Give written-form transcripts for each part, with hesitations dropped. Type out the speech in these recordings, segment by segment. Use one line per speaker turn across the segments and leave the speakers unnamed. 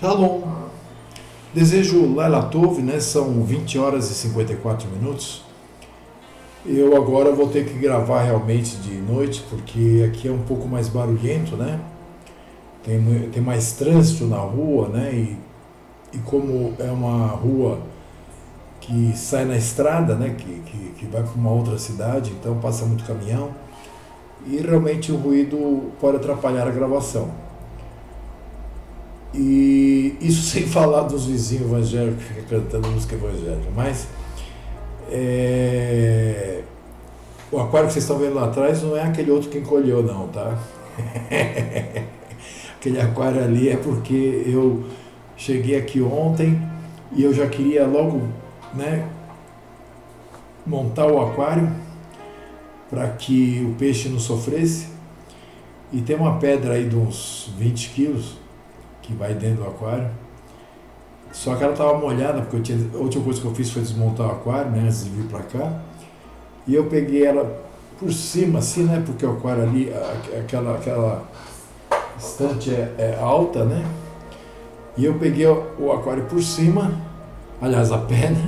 Shalom. Desejo Laila Tov, né? São 20 horas e 54 minutos. Eu agora vou ter que gravar realmente de noite, porque aqui é um pouco mais barulhento, né? Tem mais trânsito na rua, né? E como é uma rua que sai na estrada, né? Que vai para uma outra cidade, então passa muito caminhão. E realmente o ruído pode atrapalhar a gravação. E isso sem falar dos vizinhos evangélicos que ficam cantando música evangélica. Mas o aquário que vocês estão vendo lá atrás não é aquele outro que encolheu, não, tá? Aquele aquário ali é porque eu cheguei aqui ontem e eu já queria logo, né, montar o aquário para que o peixe não sofresse. E tem uma pedra aí de uns 20 quilos que vai dentro do aquário. Só que ela estava molhada, porque a última coisa que eu fiz foi desmontar o aquário, né, antes de vir para cá. E eu peguei ela por cima, assim, né, porque o aquário ali, aquela estante é alta, né. E eu peguei o aquário por cima, aliás, a pedra,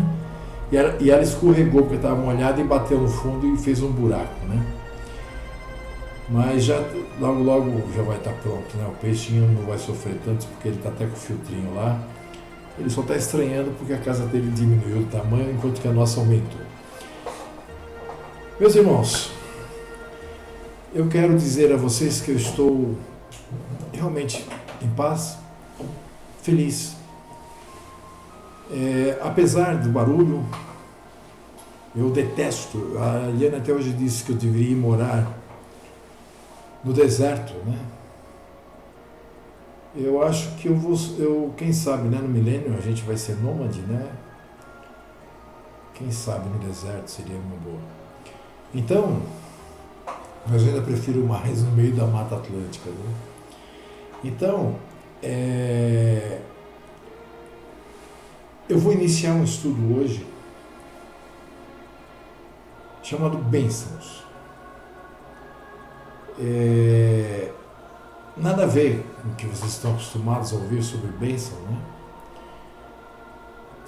e ela escorregou porque estava molhada e bateu no fundo e fez um buraco, né. Mas já logo já vai estar pronto, né? O peixinho não vai sofrer tanto porque ele está até com o filtrinho lá. Ele só está estranhando porque a casa dele diminuiu de tamanho enquanto que a nossa aumentou. Meus irmãos, eu quero dizer a vocês que eu estou realmente em paz, feliz. Apesar do barulho, eu detesto. A Eliana até hoje disse que eu deveria ir morar no deserto, né? Eu acho que quem sabe, né, no milênio a gente vai ser nômade, né? Quem sabe no deserto seria uma boa. Então, mas eu ainda prefiro mais no meio da Mata Atlântica, né? Então, eu vou iniciar um estudo hoje chamado Bênçãos. Nada a ver com o que vocês estão acostumados a ouvir sobre bênção, né?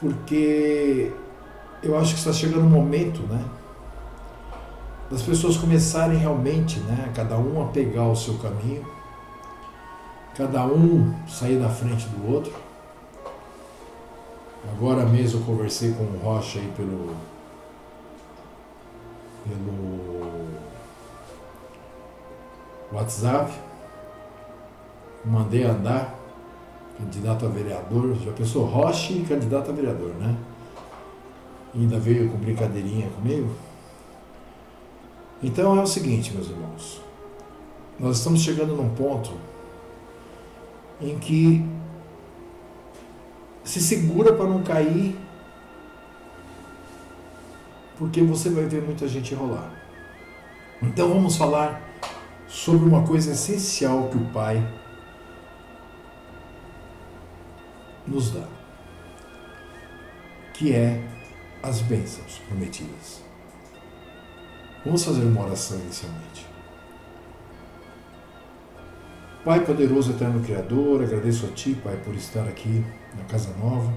Porque eu acho que está chegando o momento, né, das pessoas começarem realmente, né, cada um a pegar o seu caminho, cada um sair da frente do outro. Agora mesmo eu conversei com o Rocha aí pelo WhatsApp, mandei andar, candidato a vereador, já pensou, Rocha e candidato a vereador, né? E ainda veio com brincadeirinha comigo. Então é o seguinte, meus irmãos, nós estamos chegando num ponto em que se segura para não cair, porque você vai ver muita gente rolar. Então vamos falar sobre uma coisa essencial que o Pai nos dá, que é as bênçãos prometidas. Vamos fazer uma oração inicialmente. Pai poderoso, eterno Criador, agradeço a Ti, Pai, por estar aqui na Casa Nova.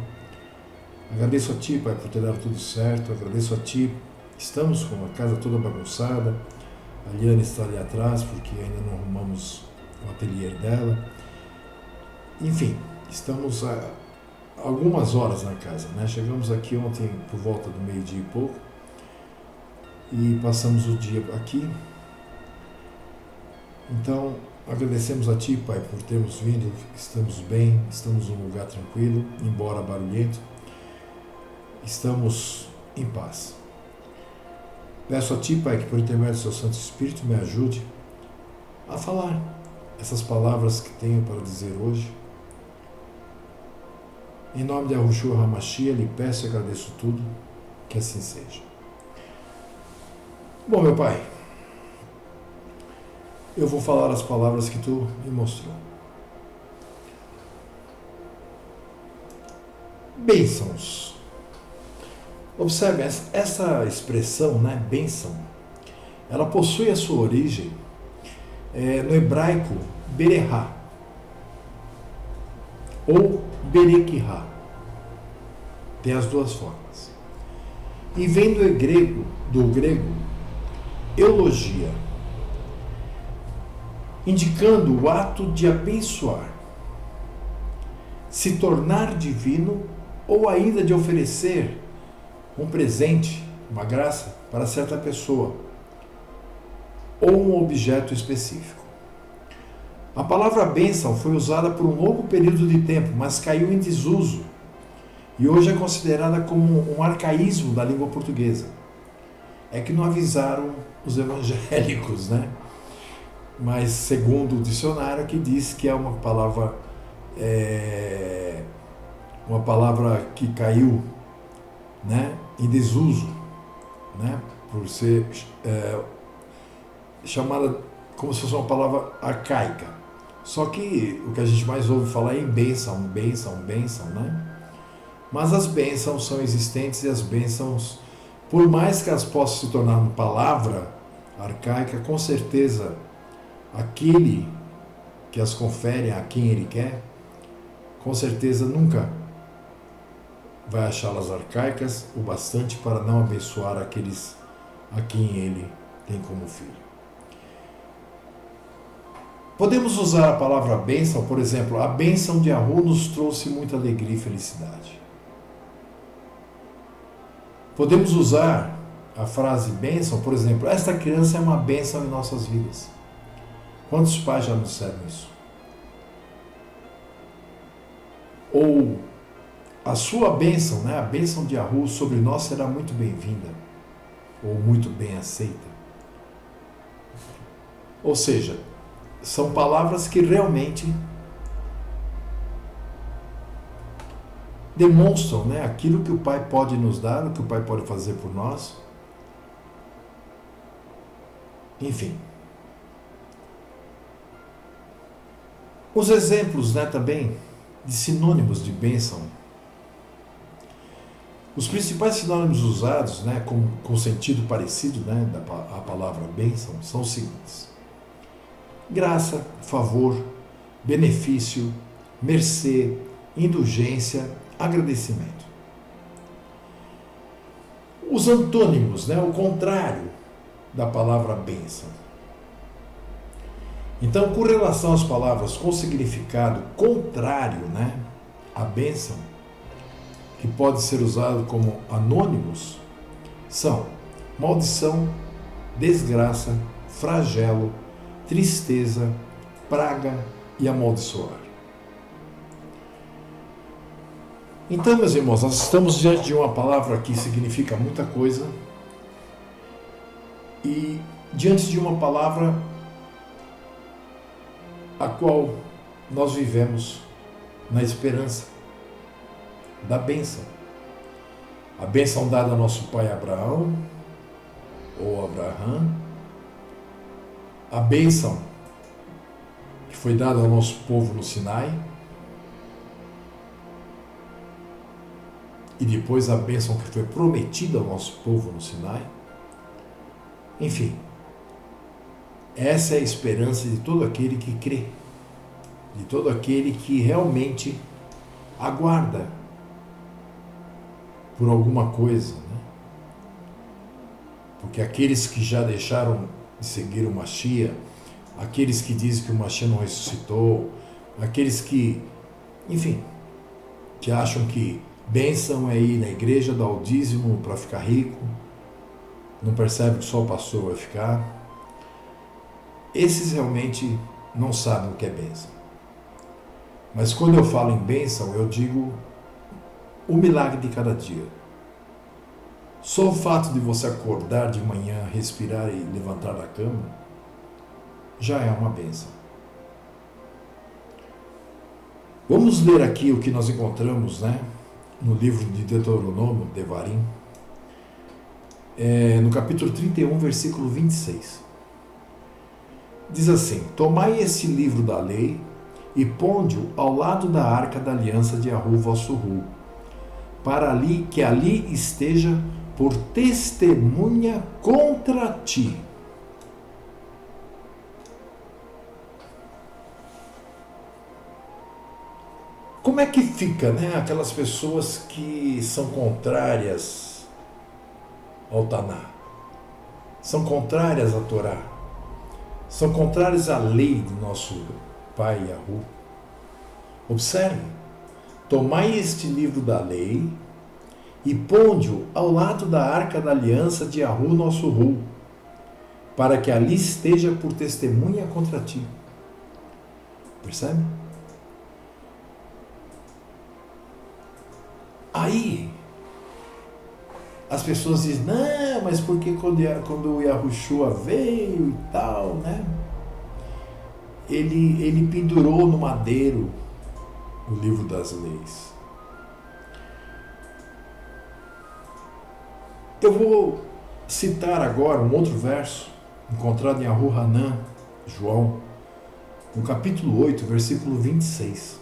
Agradeço a Ti, Pai, por ter dado tudo certo. Agradeço a Ti, estamos com a casa toda bagunçada. A Liana está ali atrás porque ainda não arrumamos o ateliê dela. Enfim, estamos há algumas horas na casa, né? Chegamos aqui ontem por volta do meio-dia e pouco e passamos o dia aqui. Então, agradecemos a Ti, Pai, por termos vindo, estamos bem, estamos num lugar tranquilo, embora barulhento, estamos em paz. Peço a Ti, Pai, que por intermédio do Seu Santo Espírito me ajude a falar essas palavras que tenho para dizer hoje. Em nome de Yahushua HaMashiach, lhe peço e agradeço tudo, que assim seja. Bom, meu Pai, eu vou falar as palavras que Tu me mostrou. Bênçãos. Observe, essa expressão, né, bênção, ela possui a sua origem no hebraico bererá, ou berekihá. Tem as duas formas. E vem do grego eulogia, indicando o ato de abençoar, se tornar divino ou ainda de oferecer um presente, uma graça para certa pessoa ou um objeto específico. A palavra bênção foi usada por um longo período de tempo, mas caiu em desuso e hoje é considerada como um arcaísmo da língua portuguesa. É que não avisaram os evangélicos, né? Mas segundo o dicionário que diz que é uma palavra que caiu, né, em desuso, né, por ser chamada como se fosse uma palavra arcaica. Só que o que a gente mais ouve falar é em bênção, né? Mas as bênçãos são existentes e as bênçãos, por mais que elas possam se tornar uma palavra arcaica, com certeza aquele que as confere a quem ele quer, com certeza nunca vai achá-las arcaicas o bastante para não abençoar aqueles a quem ele tem como filho. Podemos usar a palavra bênção, por exemplo, a bênção de Ahu nos trouxe muita alegria e felicidade. Podemos usar a frase bênção, por exemplo, esta criança é uma bênção em nossas vidas. Quantos pais já nos disseram isso? Ou a sua bênção, né, a bênção de Ahu sobre nós será muito bem-vinda ou muito bem aceita. Ou seja, são palavras que realmente demonstram, né, aquilo que o Pai pode nos dar, o que o Pai pode fazer por nós. Enfim. Os exemplos, né, também de sinônimos de bênção. Os principais sinônimos usados, né, com sentido parecido, né, da palavra bênção são os seguintes: graça, favor, benefício, mercê, indulgência, agradecimento. Os antônimos, né, o contrário da palavra bênção. Então, com relação às palavras com significado contrário, né, à bênção, que pode ser usado como anônimos, são maldição, desgraça, flagelo, tristeza, praga e amaldiçoar. Então, meus irmãos, nós estamos diante de uma palavra que significa muita coisa e diante de uma palavra a qual nós vivemos na esperança da bênção. A bênção dada ao nosso pai Abraão, ou Abraham, a bênção que foi dada ao nosso povo no Sinai, e depois a bênção que foi prometida ao nosso povo no Sinai. Enfim, essa é a esperança de todo aquele que crê, de todo aquele que realmente aguarda por alguma coisa, né? Porque aqueles que já deixaram de seguir o Mashiach, aqueles que dizem que o Mashiach não ressuscitou, aqueles que, enfim, que acham que bênção é ir na igreja, dar o dízimo para ficar rico, não percebe que só o pastor vai ficar. Esses realmente não sabem o que é bênção. Mas quando eu falo em bênção, eu digo o milagre de cada dia. Só o fato de você acordar de manhã, respirar e levantar da cama, já é uma bênção. Vamos ler aqui o que nós encontramos, né, no livro de Deuteronômio, Devarim, no capítulo 31, versículo 26. Diz assim: tomai esse livro da lei e ponde-o ao lado da arca da aliança de Ahu vosso Hu, para que ali esteja por testemunha contra ti. Como é que fica, né, aquelas pessoas que são contrárias ao Taná, são contrárias à Torá, são contrárias à lei do nosso pai Yahu? Observe, tomai este livro da lei e ponde-o ao lado da arca da aliança de Yahu, nosso Ru, para que ali esteja por testemunha contra ti. Percebe? Aí, as pessoas dizem, não, mas porque quando o Yahushua veio e tal, né? Ele pendurou no madeiro o livro das leis. Eu vou citar agora um outro verso, encontrado em Yahu Hanan, João, no capítulo 8, versículo 26.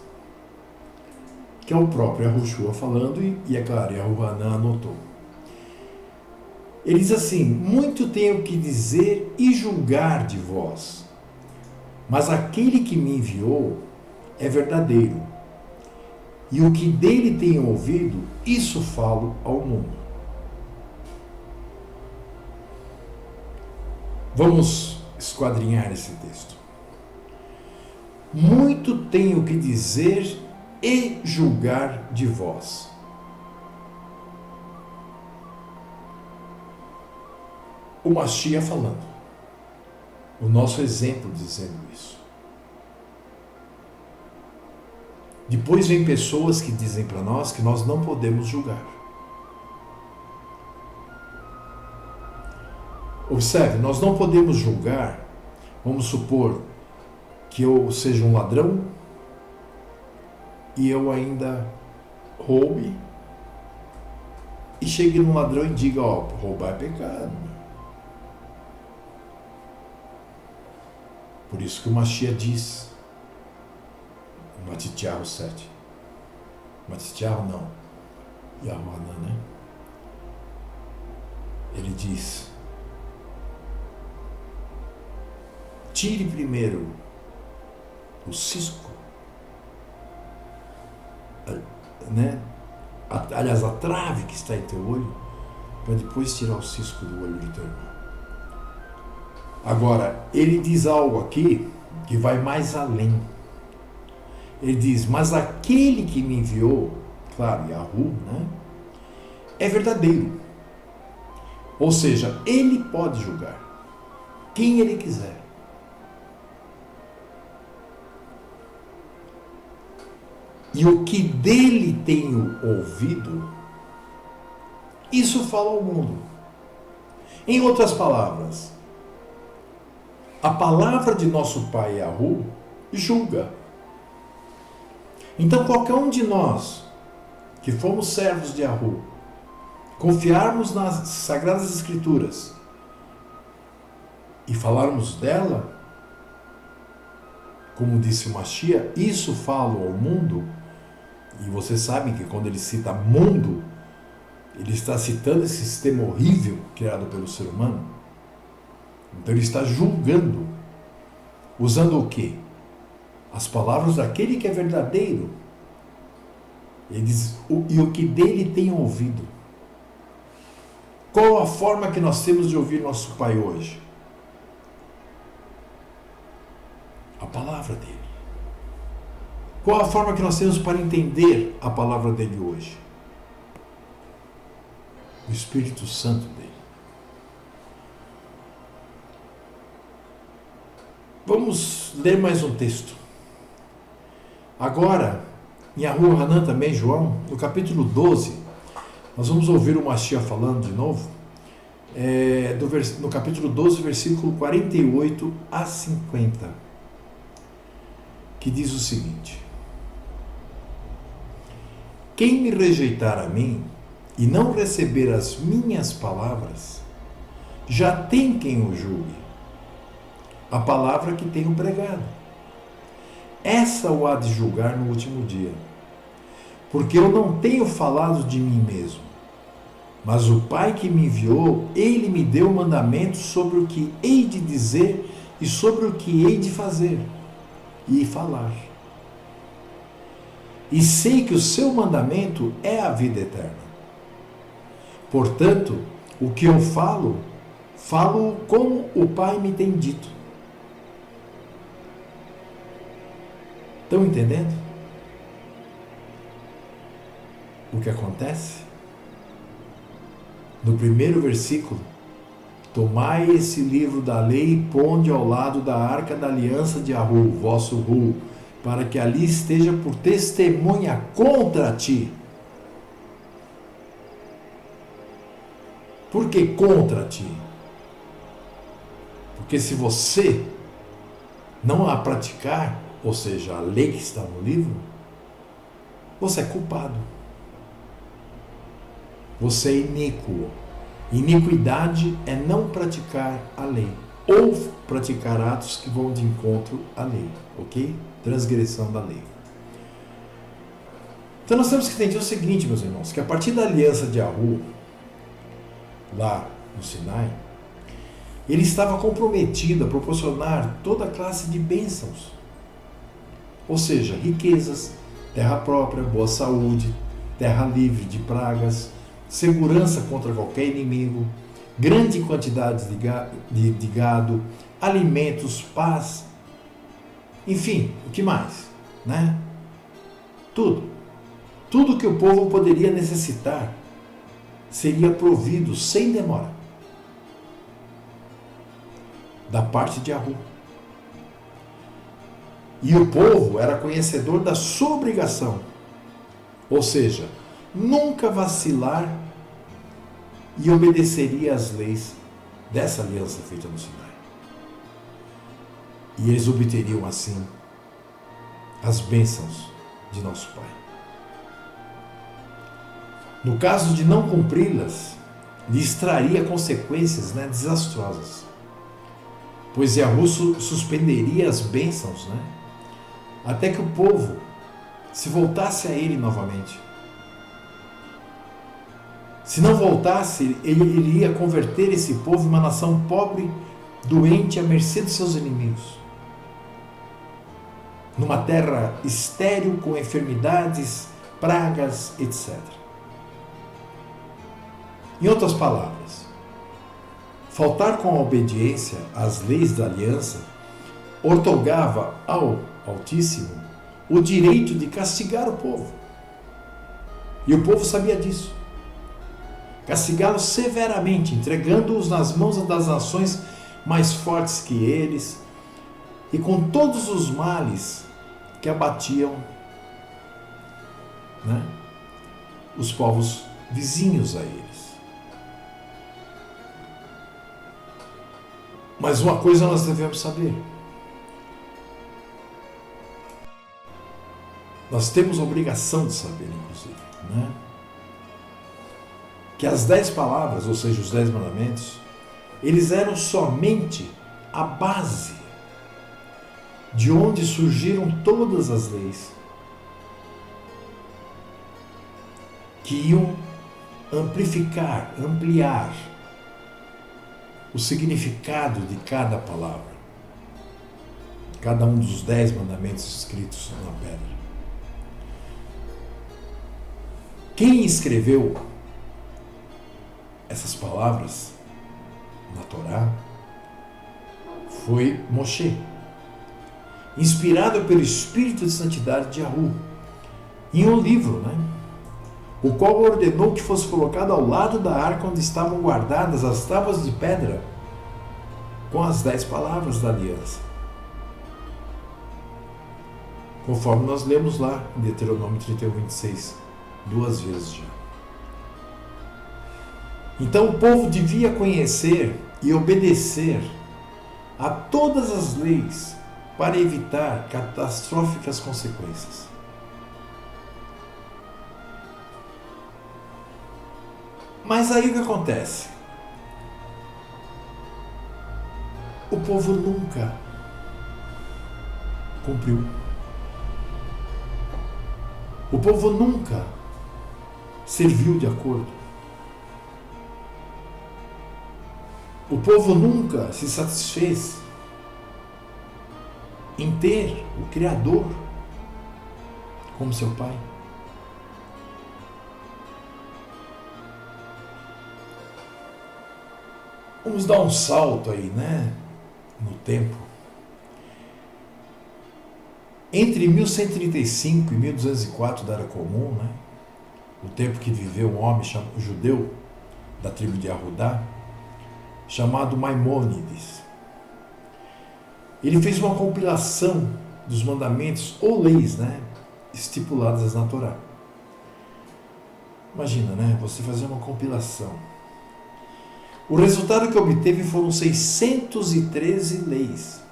Que é o próprio Yahushua falando, e é claro, Yahu Hanan anotou. Ele diz assim, muito tenho que dizer e julgar de vós, mas aquele que me enviou é verdadeiro, e o que dele tenho ouvido, isso falo ao mundo. Vamos esquadrinhar esse texto. Muito tenho que dizer e julgar de vós. O Mashiach falando. O nosso exemplo dizendo isso. Depois vem pessoas que dizem para nós que nós não podemos julgar. Observe, nós não podemos julgar, vamos supor que eu seja um ladrão e eu ainda roube e chegue num ladrão e diga, ó, roubar é pecado. Por isso que o Mashiach diz, Matityahu 7. Matityahu não, Yahuanã, né? Ele diz, tire primeiro o cisco, né? Aliás, a trave que está em teu olho, para depois tirar o cisco do olho de teu irmão. Agora, ele diz algo aqui que vai mais além. Ele diz, mas aquele que me enviou, claro, Yahu, né? É verdadeiro. Ou seja, ele pode julgar quem ele quiser. E o que dele tenho ouvido, isso fala ao mundo. Em outras palavras, a palavra de nosso pai Yahu julga. Então qualquer um de nós, que fomos servos de Yahu, confiarmos nas Sagradas Escrituras e falarmos dela, como disse o Mashiach, isso falo ao mundo. E vocês sabem que quando ele cita mundo, ele está citando esse sistema horrível criado pelo ser humano. Então ele está julgando, usando o quê? As palavras daquele que é verdadeiro. Ele diz, e o que dele tem ouvido. Qual a forma que nós temos de ouvir nosso Pai hoje? A palavra dele. Qual a forma que nós temos para entender a palavra dele hoje? O Espírito Santo dele. Vamos ler mais um texto. Agora, em Yahu Hanan também, João, no capítulo 12, nós vamos ouvir o Mashiach falando de novo, no capítulo 12, versículo 48 a 50, que diz o seguinte: quem me rejeitar a mim e não receber as minhas palavras, já tem quem o julgue, a palavra que tenho pregado. Essa o há de julgar no último dia, porque eu não tenho falado de mim mesmo, mas o Pai que me enviou, ele me deu mandamentos sobre o que hei de dizer e sobre o que hei de fazer e falar. e sei que o seu mandamento é a vida eterna. Portanto, o que eu falo, falo como o Pai me tem dito. Estão entendendo o que acontece? No primeiro versículo, tomai esse livro da lei e ponde ao lado da arca da aliança de Ahu, vosso Hu, para que ali esteja por testemunha contra ti. Por que contra ti? Porque se você não a praticar, ou seja, a lei que está no livro, você é culpado. Você é iníquo. Iniquidade é não praticar a lei, ou praticar atos que vão de encontro à lei, ok? Transgressão da lei. Então nós temos que entender o seguinte, meus irmãos, que a partir da aliança de Ahu, lá no Sinai, ele estava comprometido a proporcionar toda classe de bênçãos, ou seja, riquezas, terra própria, boa saúde, terra livre de pragas, segurança contra qualquer inimigo, grande quantidade de gado, alimentos, paz, enfim, o que mais, né? Tudo que o povo poderia necessitar seria provido sem demora da parte de Ahu. E o povo era conhecedor da sua obrigação, ou seja, nunca vacilar, e obedeceria às leis dessa aliança feita no Sinai. E eles obteriam assim as bênçãos de nosso Pai. No caso de não cumpri-las, lhes traria consequências desastrosas, pois Yahu suspenderia as bênçãos, até que o povo se voltasse a ele novamente. Se não voltasse, ele iria converter esse povo em uma nação pobre, doente, à mercê dos seus inimigos. Numa terra estéril, com enfermidades, pragas, etc. Em outras palavras, faltar com a obediência às leis da aliança outorgava ao Altíssimo o direito de castigar o povo. E o povo sabia disso. Castigá-los severamente, entregando-os nas mãos das nações mais fortes que eles e com todos os males que abatiam os povos vizinhos a eles. Mas uma coisa nós devemos saber. Nós temos a obrigação de saber, inclusive, que as 10 palavras, ou seja, os 10 mandamentos, eles eram somente a base de onde surgiram todas as leis que iam ampliar o significado de cada palavra, cada um dos 10 mandamentos escritos na pedra. Quem escreveu essas palavras na Torá foi Moshe, inspirado pelo Espírito de Santidade de Yahu, em um livro, o qual ordenou que fosse colocado ao lado da arca onde estavam guardadas as tábuas de pedra com as 10 palavras da aliança, conforme nós lemos lá em Deuteronômio 31:26, 2 vezes já. Então o povo devia conhecer e obedecer a todas as leis para evitar catastróficas consequências. Mas aí o que acontece? O povo nunca cumpriu. O povo nunca serviu de acordo. O povo nunca se satisfez em ter o Criador como seu pai. Vamos dar um salto aí, né, no tempo. Entre 1135 e 1204 da Era Comum, né, o tempo que viveu um homem judeu da tribo de Arudá, chamado Maimônides. Ele fez uma compilação dos mandamentos ou leis, né, estipuladas na Torá. Imagina, né, você fazer uma compilação. O resultado que obteve foram 613 leis.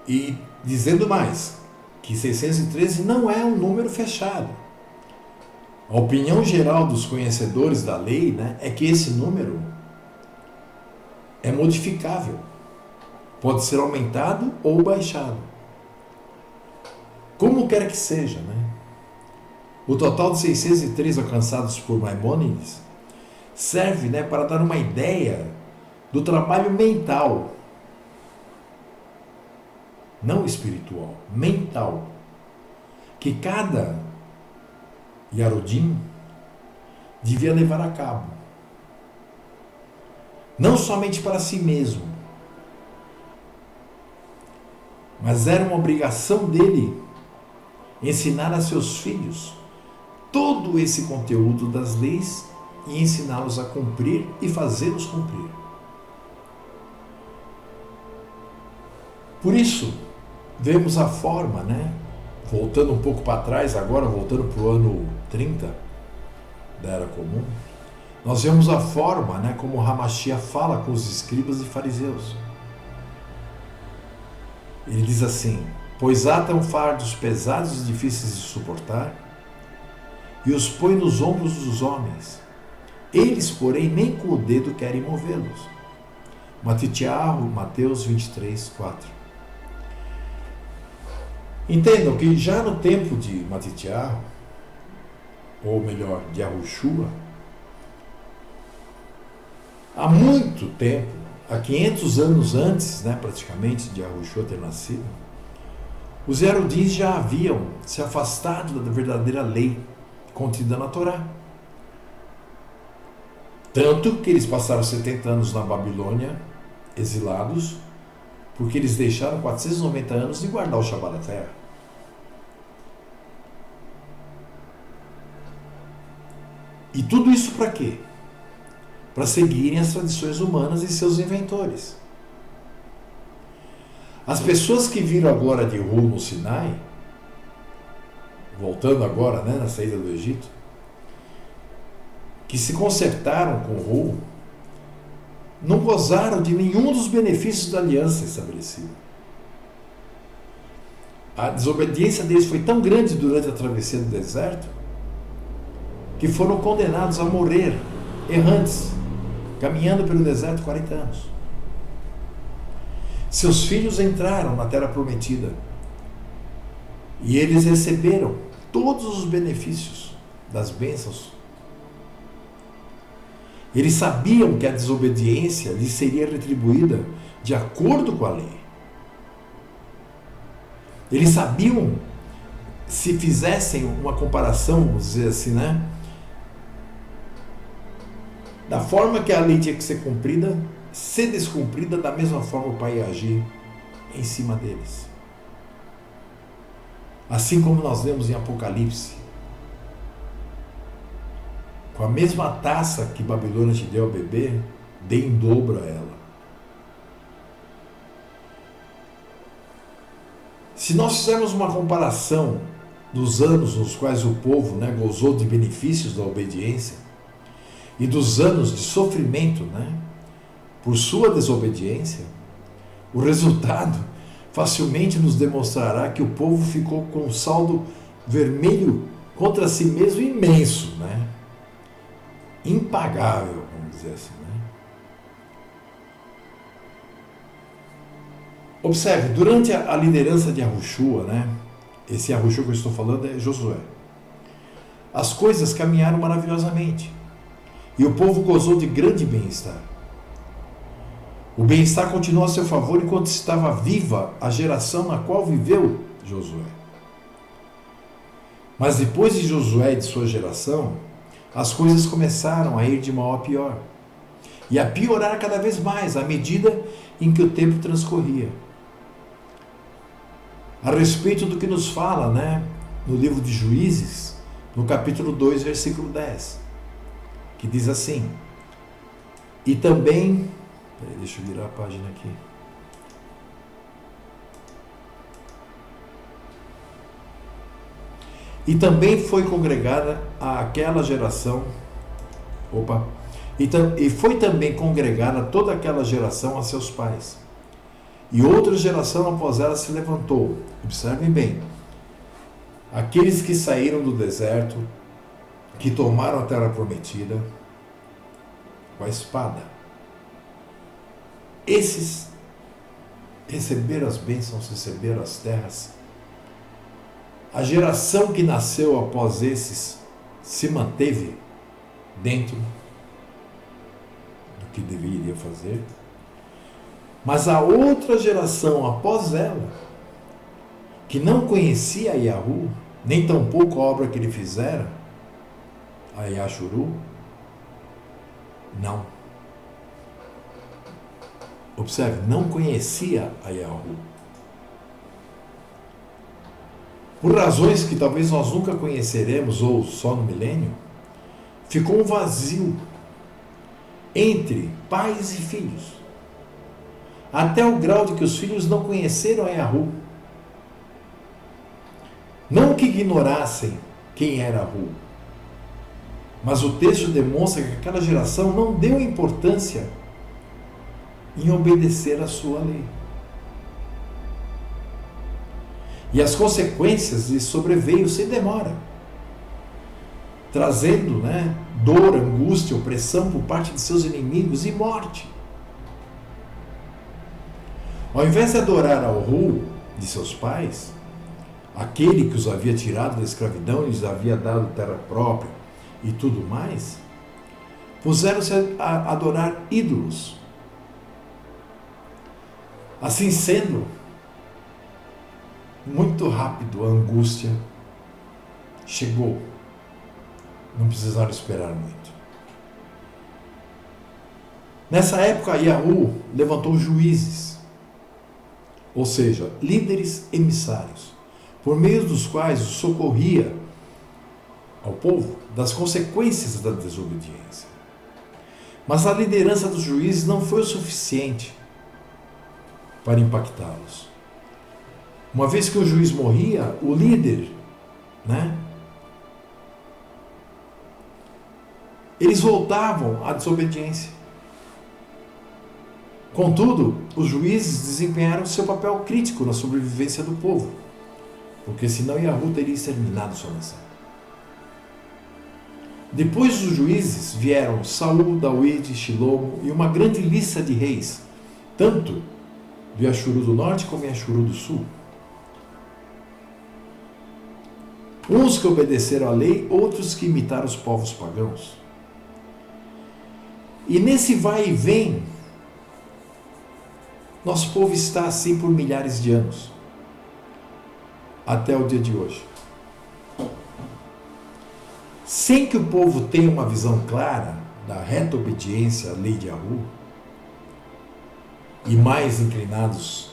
E dizendo mais, que 613 não é um número fechado. A opinião geral dos conhecedores da lei, né, é que esse número é modificável. Pode ser aumentado ou baixado. Como quer que seja, né? O total de 603 alcançados por Maimônides serve, né, para dar uma ideia do trabalho mental, não espiritual, mental, que cada Yarodim devia levar a cabo. Não somente para si mesmo, mas era uma obrigação dele ensinar a seus filhos todo esse conteúdo das leis e ensiná-los a cumprir e fazê-los cumprir. Por isso, vemos a forma, né? Voltando um pouco para trás agora, voltando para o ano 30 da Era Comum, nós vemos a forma, né, como Hamashia fala com os escribas e fariseus. Ele diz assim: pois atam fardos pesados e difíceis de suportar e os põe nos ombros dos homens. Eles, porém, nem com o dedo querem movê-los. Mateus 23, 4. Entendam que já no tempo de Matitiahu, ou melhor, de Yahushua, há muito tempo, há 500 anos antes, né, praticamente, de Yahushua ter nascido, os Erudins já haviam se afastado da verdadeira lei contida na Torá. Tanto que eles passaram 70 anos na Babilônia, exilados, porque eles deixaram 490 anos de guardar o Shabat da terra. E tudo isso para quê? Para seguirem as tradições humanas e seus inventores. As pessoas que viram a glória de Ru no Sinai, voltando agora, né, na saída do Egito, que se consertaram com Ru, não gozaram de nenhum dos benefícios da aliança estabelecida. A desobediência deles foi tão grande durante a travessia do deserto que foram condenados a morrer errantes, caminhando pelo deserto 40 anos. Seus filhos entraram na terra prometida e eles receberam todos os benefícios das bênçãos. Eles sabiam que a desobediência lhes seria retribuída de acordo com a lei. Eles sabiam, se fizessem uma comparação, vamos dizer assim, né, da forma que a lei tinha que ser cumprida, ser descumprida, da mesma forma o Pai ia agir em cima deles. Assim como nós vemos em Apocalipse, com a mesma taça que Babilônia te deu a beber, dê em dobro a ela. Se nós fizermos uma comparação dos anos nos quais o povo, né, gozou de benefícios da obediência e dos anos de sofrimento, né, por sua desobediência, o resultado facilmente nos demonstrará que o povo ficou com um saldo vermelho contra si mesmo imenso, né? Impagável, vamos dizer assim, né? Observe, durante a liderança de Yahushua, né? Esse Yahushua que eu estou falando é Josué. As coisas caminharam maravilhosamente e o povo gozou de grande bem-estar. O bem-estar continuou a seu favor enquanto estava viva a geração na qual viveu Josué. Mas depois de Josué e de sua geração, as coisas começaram a ir de mal a pior. E a piorar cada vez mais à medida em que o tempo transcorria. A respeito do que nos fala, no livro de Juízes, no capítulo 2, versículo 10, que diz assim: e também, deixa eu virar a página aqui. E também foi congregada aquela geração, e foi também congregada toda aquela geração a seus pais. E outra geração após ela se levantou. Observem bem. Aqueles que saíram do deserto, que tomaram a terra prometida com a espada. Esses receberam as bênçãos, receberam as terras. A geração que nasceu após esses se manteve dentro do que deveria fazer. Mas a outra geração após ela, que não conhecia Yahu, nem tampouco a obra que ele fizera, a Yashuru, não. Observe, não conhecia a Yahu. Por razões que talvez nós nunca conheceremos, ou só no milênio, ficou um vazio entre pais e filhos, até o grau de que os filhos não conheceram a Yahu. Não que ignorassem quem era Yahu, mas o texto demonstra que aquela geração não deu importância em obedecer a sua lei. E as consequências lhes sobreveio sem demora, trazendo dor, angústia, opressão por parte de seus inimigos e morte. Ao invés de adorar ao Hu de seus pais, aquele que os havia tirado da escravidão e lhes havia dado terra própria e tudo mais, puseram-se a adorar ídolos. Assim sendo, muito rápido a angústia chegou. Não precisaram esperar muito. Nessa época, Yahu levantou juízes, ou seja, líderes emissários, por meio dos quais socorria ao povo das consequências da desobediência. Mas a liderança dos juízes não foi o suficiente para impactá-los. Uma vez que o juiz morria, o líder, eles voltavam à desobediência. Contudo, os juízes desempenharam seu papel crítico na sobrevivência do povo, porque senão Yahu teria exterminado sua nação. Depois dos juízes vieram Saul, David, Shilomo e uma grande lista de reis, tanto do Yashuru do norte como Yashuru do sul. Uns que obedeceram à lei, outros que imitaram os povos pagãos. E nesse vai e vem, nosso povo está assim por milhares de anos, até o dia de hoje. Sem que o povo tenha uma visão clara da reta obediência à lei de Yahu, e mais inclinados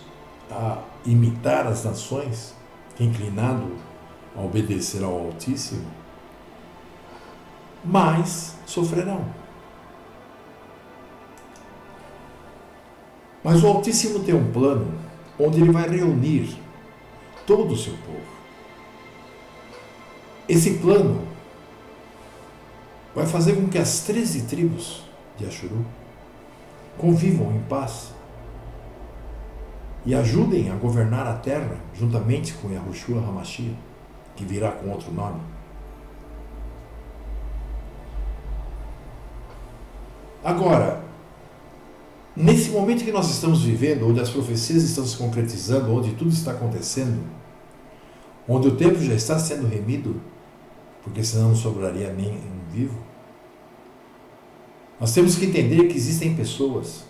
a imitar as nações, que inclinado a obedecer ao Altíssimo, mais sofrerão. Mas o Altíssimo tem um plano onde ele vai reunir todo o seu povo. Esse plano vai fazer com que as 13 tribos de Ashuru convivam em paz e ajudem a governar a terra juntamente com Yahushua HaMashiach, que virá com outro nome. Agora, nesse momento que nós estamos vivendo, onde as profecias estão se concretizando, onde tudo está acontecendo, onde o tempo já está sendo remido, porque senão não sobraria nem um vivo, nós temos que entender que existem pessoas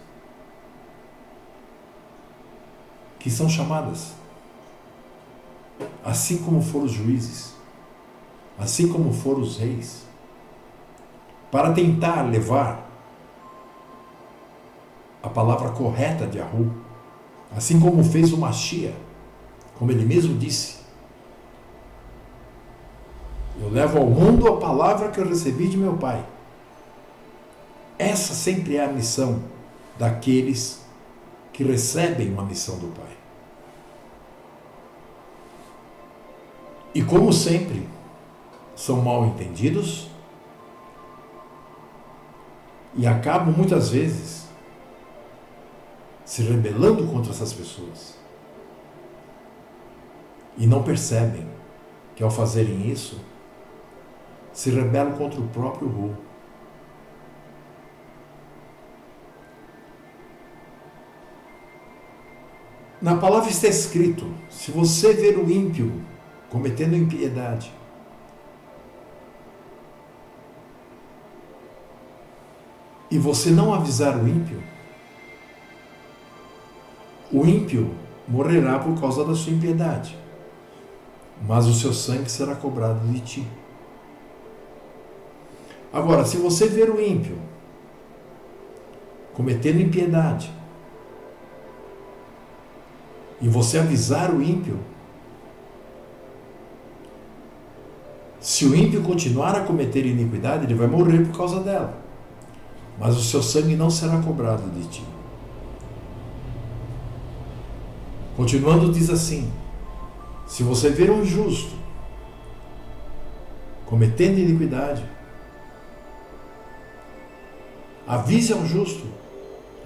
que são chamadas, assim como foram os juízes, assim como foram os reis, para tentar levar a palavra correta de Yahu, assim como fez o Mashiach, como ele mesmo disse: eu levo ao mundo a palavra que eu recebi de meu Pai. Essa sempre é a missão daqueles que recebem uma missão do Pai. E como sempre, são mal entendidos e acabam muitas vezes se rebelando contra essas pessoas. E não percebem que ao fazerem isso, se rebelam contra o próprio Hu. Na palavra está escrito: se você ver o ímpio cometendo impiedade, e você não avisar o ímpio morrerá por causa da sua impiedade, mas o seu sangue será cobrado de ti. Agora, se você ver o ímpio cometendo impiedade, e você avisar o ímpio, se o ímpio continuar a cometer iniquidade, ele vai morrer por causa dela, mas o seu sangue não será cobrado de ti. Continuando, diz assim: se você ver um justo cometendo iniquidade, avise ao justo,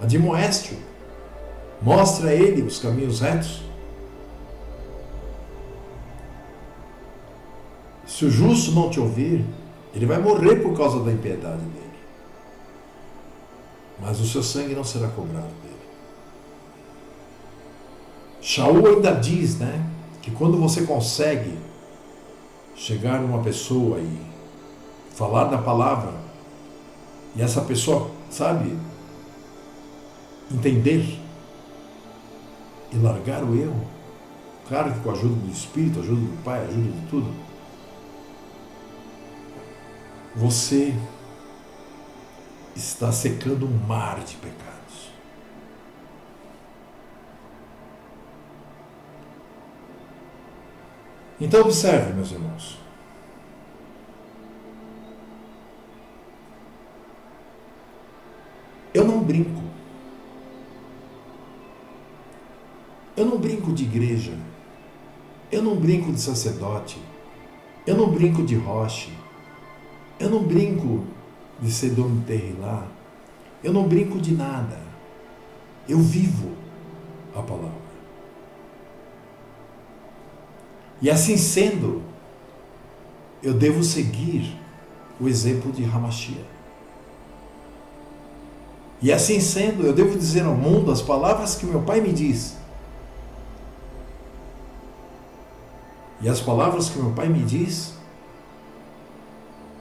admoeste-o, mostre a ele os caminhos retos. Se o justo não te ouvir, ele vai morrer por causa da impiedade dele, mas o seu sangue não será cobrado dele. Shaul ainda diz, que quando você consegue chegar numa pessoa e falar da palavra, e essa pessoa, entender e largar o erro, claro que com a ajuda do Espírito, a ajuda do Pai, a ajuda de tudo, você está secando um mar de pecados. Então observe, meus irmãos. Eu não brinco. Eu não brinco de igreja. Eu não brinco de sacerdote. Eu não brinco de roche. Eu não brinco de ser dono de terrilá. Eu não brinco de nada. Eu vivo a palavra. E assim sendo, eu devo seguir o exemplo de Hamashiach. E assim sendo, eu devo dizer ao mundo as palavras que meu Pai me diz. E as palavras que meu Pai me diz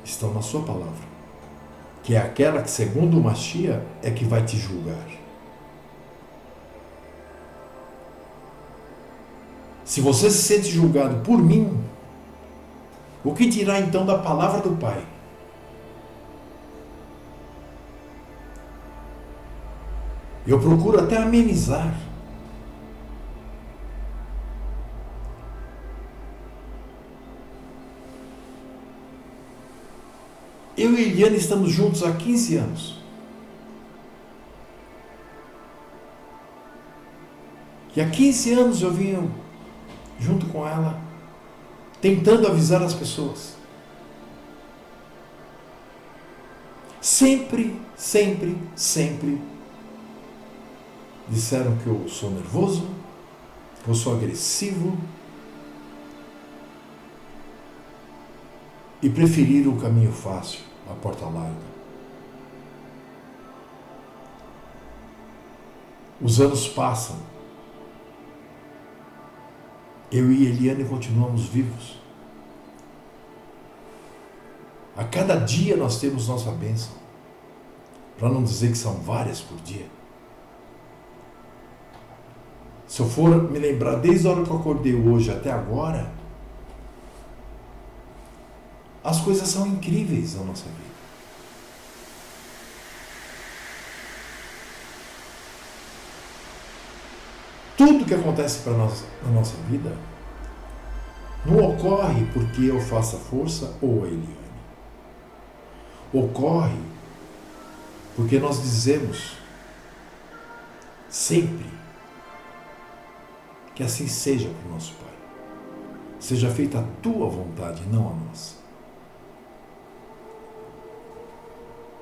estão na sua palavra, que é aquela que, segundo o Mashiach, é que vai te julgar. Se você se sente julgado por mim, o que dirá então da palavra do Pai? Eu procuro até amenizar. Eu e Eliane estamos juntos há 15 anos. E há 15 anos eu vinha junto com ela, tentando avisar as pessoas. Sempre disseram que eu sou nervoso, que eu sou agressivo, e preferiram o caminho fácil, a porta larga. Os anos passam. Eu e Eliane continuamos vivos. A cada dia nós temos nossa bênção, para não dizer que são várias por dia. se eu for me lembrar desde a hora que eu acordei hoje até agora, as coisas são incríveis na nossa vida. Tudo que acontece para nós na nossa vida não ocorre porque eu faça força ou a Eliane. Ocorre porque nós dizemos sempre que assim seja para o nosso Pai. Seja feita a tua vontade, não a nossa.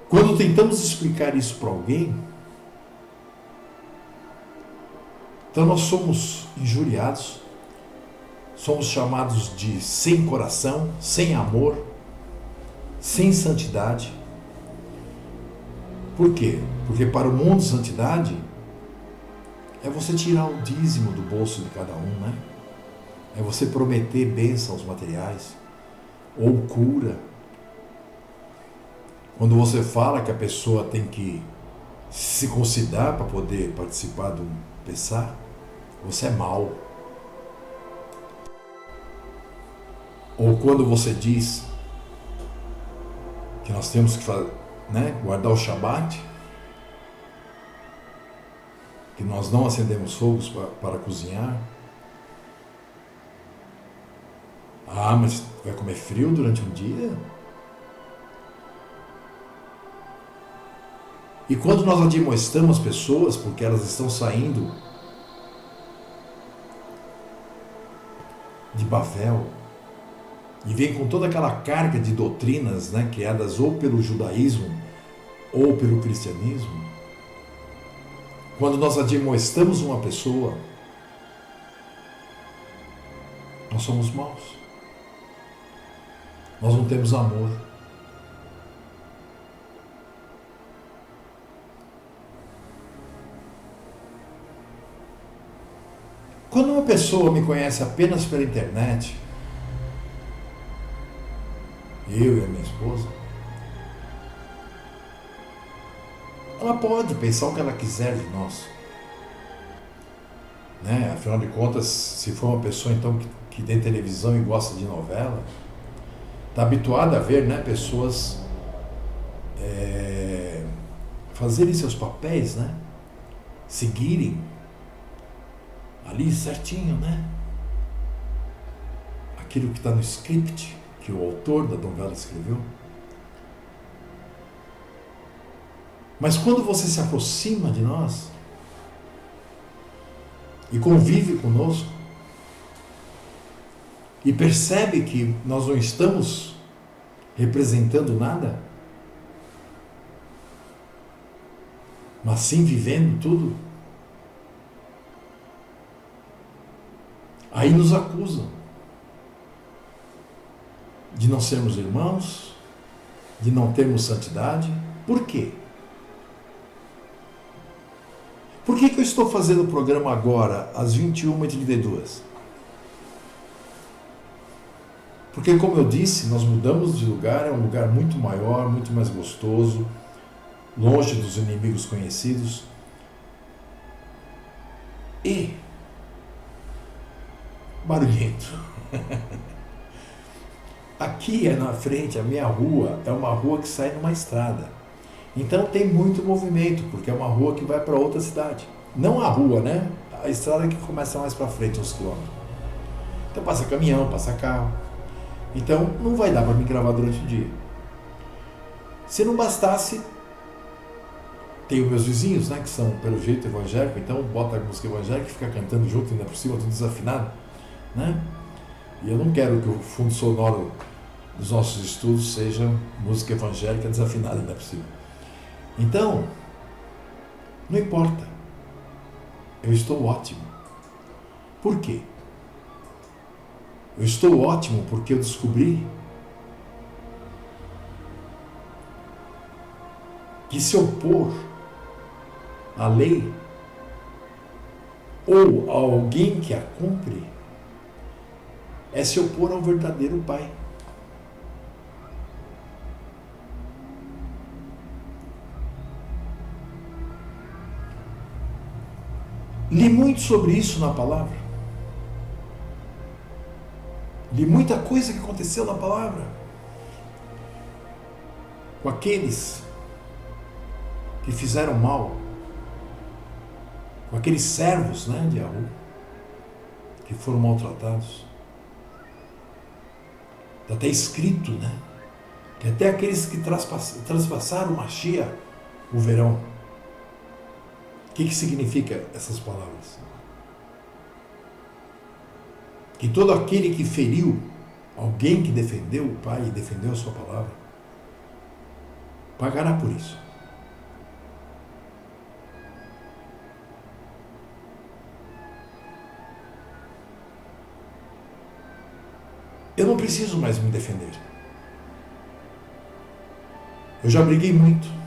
Quando tentamos explicar isso para alguém, então nós somos injuriados, somos chamados de sem coração, sem amor, sem santidade. Por quê? Porque para o mundo, santidade é você tirar o dízimo do bolso de cada um, né? É você prometer bênçãos materiais ou cura. Quando você fala que a pessoa tem que se circuncidar para poder participar do Pessah, você é mau. Ou quando você diz que nós temos que guardar o Shabat, que nós não acendemos fogos para cozinhar. Ah, mas vai comer frio durante um dia? E quando nós admoestamos as pessoas porque elas estão saindo de Bavel e vêm com toda aquela carga de doutrinas, criadas ou pelo judaísmo ou pelo cristianismo, quando nós admoestamos uma pessoa, nós somos maus. Nós não temos amor. Quando uma pessoa me conhece apenas pela internet, eu e a minha esposa, ela pode pensar o que ela quiser de nós. Afinal de contas, se for uma pessoa então que tem televisão e gosta de novela, está habituada a ver pessoas fazerem seus papéis, seguirem ali certinho, aquilo que está no script que o autor da novela escreveu. Mas quando você se aproxima de nós e convive conosco e percebe que nós não estamos representando nada, mas sim vivendo tudo, aí nos acusam de não sermos irmãos, de não termos santidade. Por quê? Por que eu estou fazendo o programa agora, às 21h32? Porque, como eu disse, nós mudamos de lugar, é um lugar muito maior, muito mais gostoso, longe dos inimigos conhecidos. E barulhento. Aqui na frente, a minha rua, é uma rua que sai numa estrada. Então tem muito movimento, porque é uma rua que vai para outra cidade. Não a rua, a estrada que começa mais para frente, uns quilômetros. Então passa caminhão, passa carro. Então não vai dar para me gravar durante o dia. Se não bastasse, tem os meus vizinhos, que são pelo jeito evangélico, então bota a música evangélica e fica cantando junto, ainda por cima, tudo desafinado. E eu não quero que o fundo sonoro dos nossos estudos seja música evangélica desafinada, ainda por cima. Então, não importa. Eu estou ótimo. Por quê? Eu estou ótimo porque eu descobri que se opor à lei ou a alguém que a cumpre é se opor ao verdadeiro Pai. Li muito sobre isso na palavra. Li muita coisa que aconteceu na palavra. Com aqueles que fizeram mal. Com aqueles servos, né, de Yahu, que foram maltratados. Está até escrito, né? Que até aqueles que transpassaram Mashiach, o verão. O que significa essas palavras? Que todo aquele que feriu alguém que defendeu o Pai e defendeu a sua palavra, pagará por isso. Eu não preciso mais me defender. Eu já briguei muito.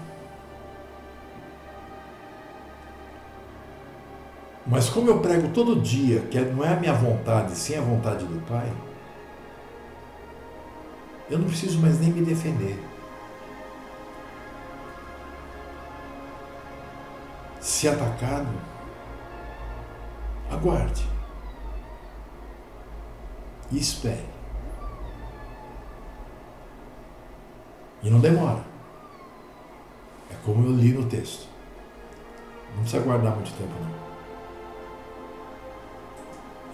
Mas como eu prego todo dia, que não é a minha vontade, sim a vontade do Pai, eu não preciso mais nem me defender. Se atacado, aguarde. E espere. E não demora. É como eu li no texto. Não precisa aguardar muito tempo, não.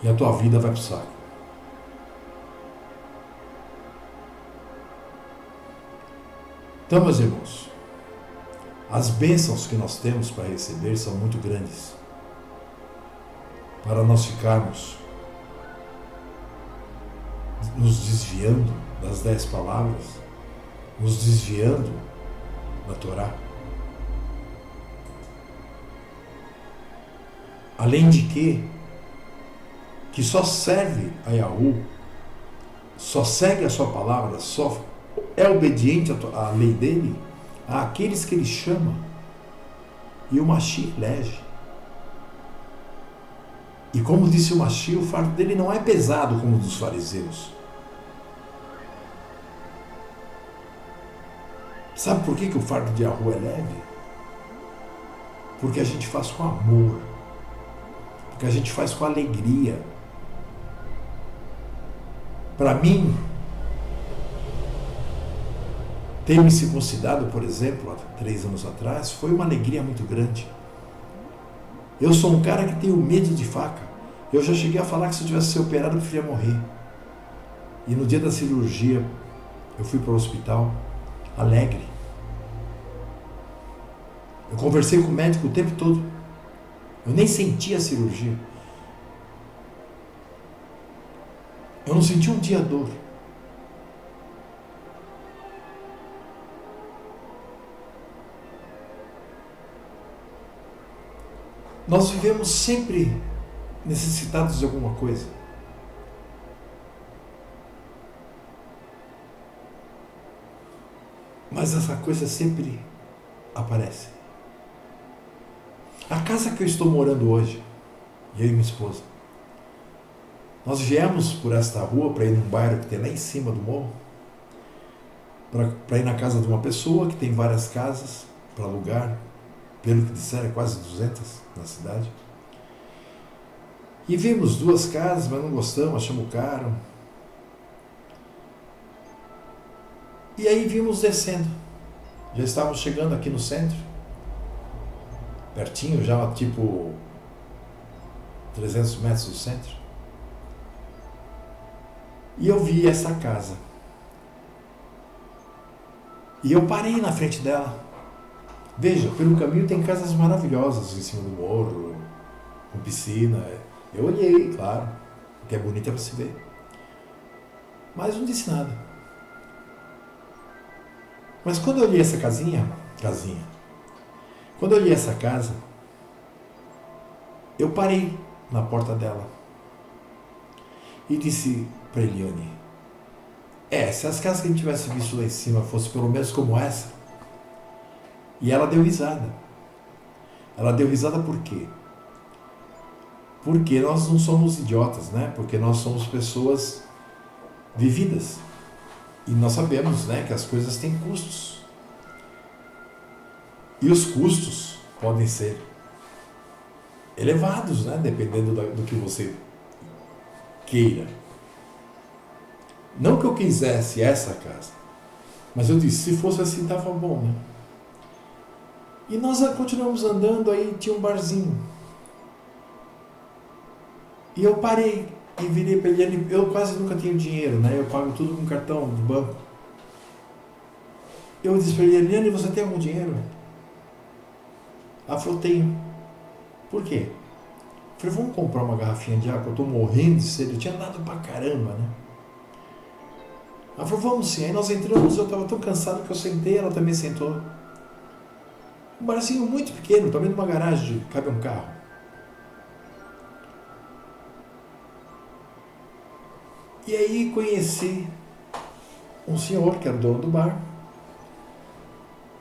E a tua vida vai para o saco. Então, meus irmãos, as bênçãos que nós temos para receber são muito grandes. Para nós ficarmos nos desviando das 10 palavras, nos desviando da Torá. Além de que só serve a Yahu, só segue a sua palavra, só é obediente à lei dele, àqueles que ele chama, e o Mashiach elege. E como disse o Mashiach, o fardo dele não é pesado como o dos fariseus. Sabe por que o fardo de Yahu é leve? Porque a gente faz com amor, porque a gente faz com alegria. Para mim, ter me circuncidado, por exemplo, há 3 anos atrás, foi uma alegria muito grande. Eu sou um cara que tenho medo de faca. Eu já cheguei a falar que se eu tivesse sido operado, eu preferia morrer. E no dia da cirurgia, eu fui para o hospital, alegre. Eu conversei com o médico o tempo todo. Eu nem senti a cirurgia. Eu não senti um dia dor. Nós vivemos sempre necessitados de alguma coisa. Mas essa coisa sempre aparece. A casa que eu estou morando hoje, eu e minha esposa, nós viemos por esta rua para ir num bairro que tem lá em cima do morro, para ir na casa de uma pessoa que tem várias casas para alugar, pelo que disseram, quase 200 na cidade. E vimos 2 casas, mas não gostamos, achamos caro. E aí vimos descendo. Já estávamos chegando aqui no centro, pertinho, já tipo 300 metros do centro. E eu vi essa casa. E eu parei na frente dela. Veja, pelo caminho tem casas maravilhosas em cima do morro, com piscina. Eu olhei, claro, porque é bonita para se ver. Mas não disse nada. Mas quando eu olhei essa casinha, quando eu olhei essa casa, eu parei na porta dela e disse para Eliane, se as casas que a gente tivesse visto lá em cima fossem pelo menos como essa. E ela deu risada. Ela deu risada por quê? Porque nós não somos idiotas, né? Porque nós somos pessoas vividas. E nós sabemos, né, que as coisas têm custos. E os custos podem ser elevados, né? Dependendo do que você queira. Não que eu quisesse essa casa, mas eu disse, se fosse assim, estava bom, né? E nós continuamos andando, aí tinha um barzinho. E eu parei e virei para ele, eu quase nunca tenho dinheiro, né? Eu pago tudo com cartão do banco. Eu disse para ele, Eliane, você tem algum dinheiro? Ela falou, tenho. Por quê? Eu falei, vamos comprar uma garrafinha de água, eu estou morrendo de sede, eu tinha andado pra caramba, né? Ela falou, vamos sim. Aí nós entramos, eu estava tão cansado que eu sentei, ela também sentou. Um barzinho muito pequeno, também numa garagem, cabe um carro. E aí conheci um senhor que era o dono do bar.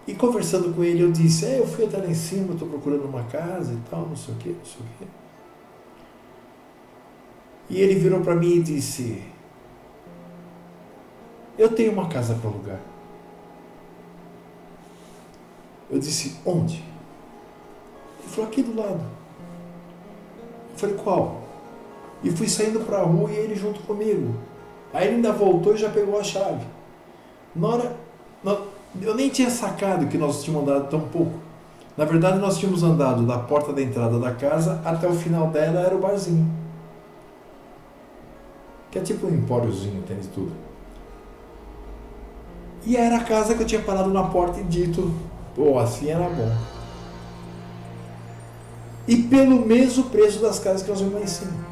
E conversando com ele, eu disse, eu fui até lá em cima, estou procurando uma casa e tal, não sei o quê, não sei o quê. E ele virou para mim e disse, eu tenho uma casa para alugar. Eu disse, onde? Ele falou, aqui do lado. Eu falei, qual? E fui saindo para a rua e ele junto comigo. Aí ele ainda voltou e já pegou a chave. Na hora, eu nem tinha sacado que nós tínhamos andado tão pouco. Na verdade, nós tínhamos andado da porta da entrada da casa até o final dela, era o barzinho. Que é tipo um empóriozinho, tem de tudo. E era a casa que eu tinha parado na porta e dito, pô, assim era bom. E pelo mesmo preço das casas que nós vimos lá em cima.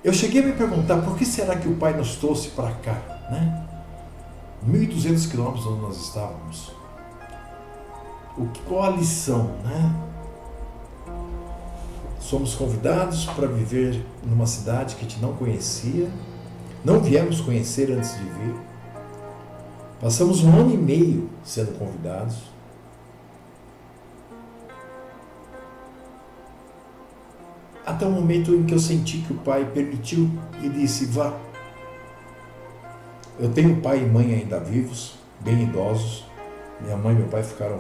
Eu cheguei a me perguntar por que será que o Pai nos trouxe para cá, né? 1.200 quilômetros onde nós estávamos. Qual a lição, né? Somos convidados para viver numa cidade que a gente não conhecia, não viemos conhecer antes de vir. Passamos 1 ano e meio sendo convidados. Até o momento em que eu senti que o Pai permitiu e disse, vá. Eu tenho pai e mãe ainda vivos, bem idosos. Minha mãe e meu pai ficaram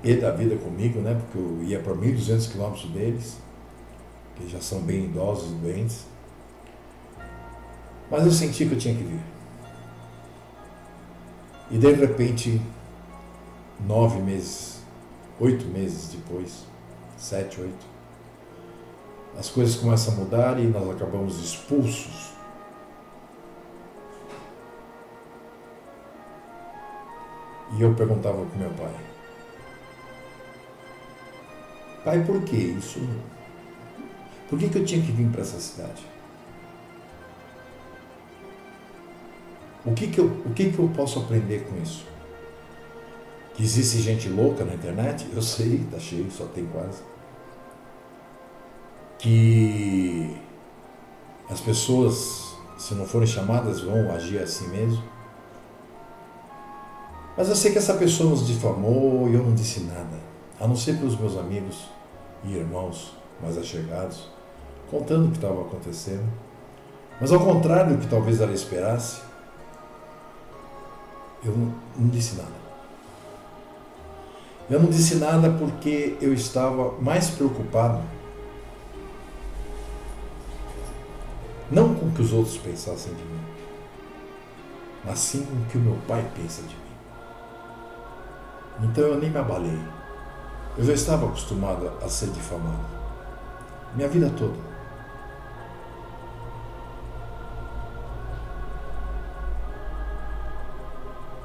pé da vida comigo, né? Porque eu ia para 1.200 quilômetros deles, que já são bem idosos e doentes. Mas eu senti que eu tinha que vir. E de repente, 9 meses, 8 meses depois, 7, 8, as coisas começam a mudar e nós acabamos expulsos. E eu perguntava para o meu pai, pai, por que isso? Por que eu tinha que vir para essa cidade? O que eu posso aprender com isso? Que existe gente louca na internet? Eu sei, tá cheio, só tem quase. Que as pessoas, se não forem chamadas, vão agir assim mesmo. Mas eu sei que essa pessoa nos difamou e eu não disse nada, a não ser para os meus amigos e irmãos mais achegados, contando o que estava acontecendo. Mas ao contrário do que talvez ela esperasse, eu não disse nada. Eu não disse nada porque eu estava mais preocupado, não com o que os outros pensassem de mim, mas sim com o que o meu pai pensa de mim. Então eu nem me abalei. Eu já estava acostumado a ser difamado. Minha vida toda.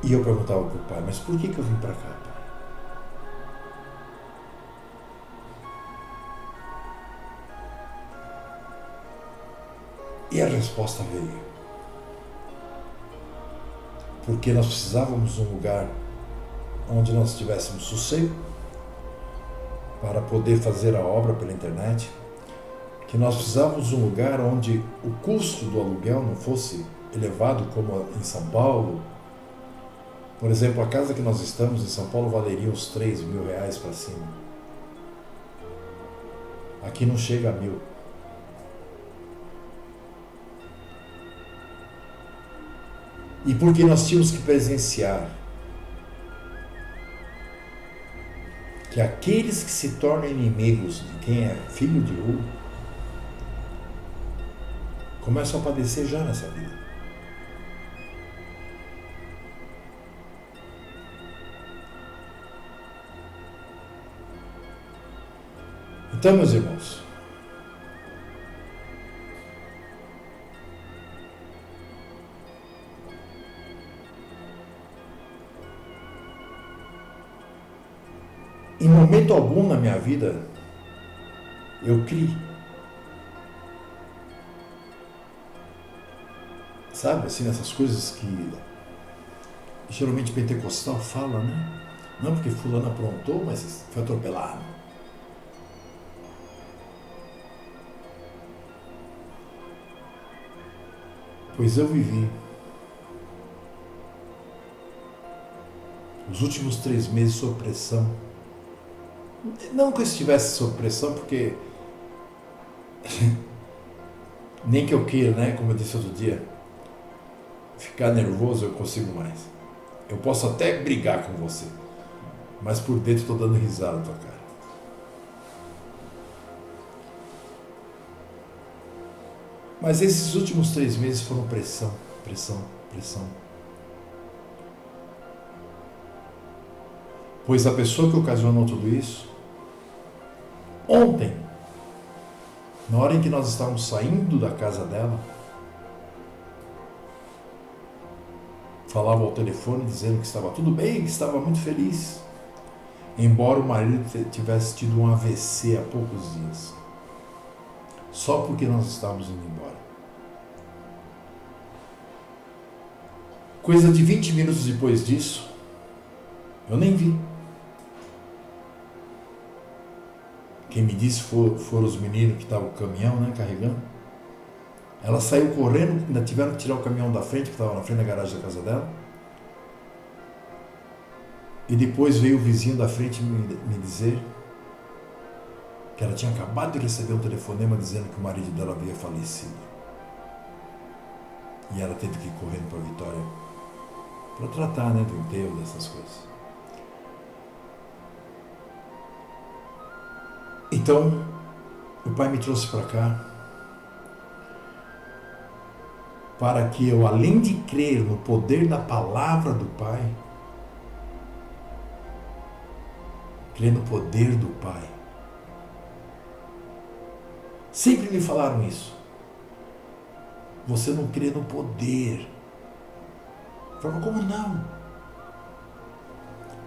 E eu perguntava para o pai, mas por que eu vim para cá, pai? E a resposta veio. Porque nós precisávamos de um lugar onde nós tivéssemos sossego para poder fazer a obra pela internet, que nós precisávamos de um lugar onde o custo do aluguel não fosse elevado como em São Paulo. Por exemplo, a casa que nós estamos em São Paulo valeria uns 3.000 reais para cima. Aqui não chega a 1.000. E porque nós tínhamos que presenciar que aqueles que se tornam inimigos de quem é filho de ouro começam a padecer já nessa vida. Então, meus irmãos, em momento algum na minha vida eu criei. Sabe, assim, nessas coisas que geralmente pentecostal fala, né? Não porque fulano aprontou, mas foi atropelado. Pois eu vivi os últimos 3 meses sob pressão. Não que eu estivesse sob pressão, porque nem que eu queira, né? Como eu disse outro dia, ficar nervoso eu consigo mais. Eu posso até brigar com você, mas por dentro estou dando risada na tua cara. Mas esses últimos 3 meses foram pressão, pressão, pressão. Pois a pessoa que ocasionou tudo isso, ontem, na hora em que nós estávamos saindo da casa dela, falava ao telefone dizendo que estava tudo bem, que estava muito feliz, embora o marido tivesse tido um AVC há poucos dias, só porque nós estávamos indo embora. Coisa de 20 minutos depois disso, eu nem vi. Quem me disse foram os meninos que estavam no caminhão, né, carregando. Ela saiu correndo, ainda tiveram que tirar o caminhão da frente, que estava na frente da garagem da casa dela. E depois veio o vizinho da frente me dizer que ela tinha acabado de receber um telefonema dizendo que o marido dela havia falecido. E ela teve que ir correndo para Vitória para tratar, né, do enterro, dessas coisas. Então, o Pai me trouxe para cá para que eu, além de crer no poder da palavra do Pai, crer no poder do Pai. Sempre me falaram isso. Você não crê no poder. Eu falo, como não?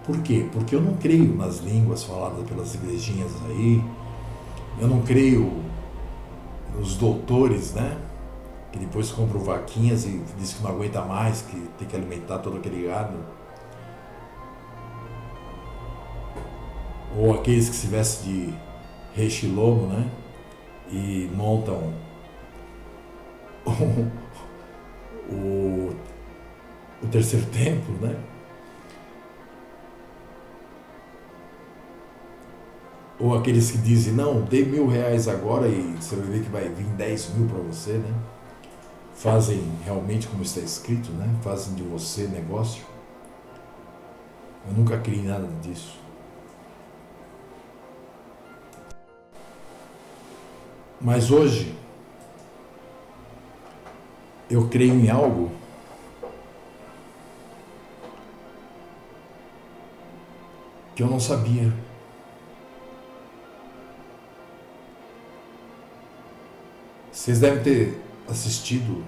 Por quê? Porque eu não creio nas línguas faladas pelas igrejinhas aí. Eu não creio nos doutores, né? Que depois compram vaquinhas e diz que não aguenta mais, que tem que alimentar todo aquele gado. Ou aqueles que se vestem de rei Shilomo, né? E montam o terceiro templo, né? Ou aqueles que dizem, não, dê R$1.000 agora e você vai ver que vai vir 10 mil para você, né? Fazem realmente como está escrito, né? Fazem de você negócio. Eu nunca criei nada disso. Mas hoje, eu creio em algo que eu não sabia. Vocês devem ter assistido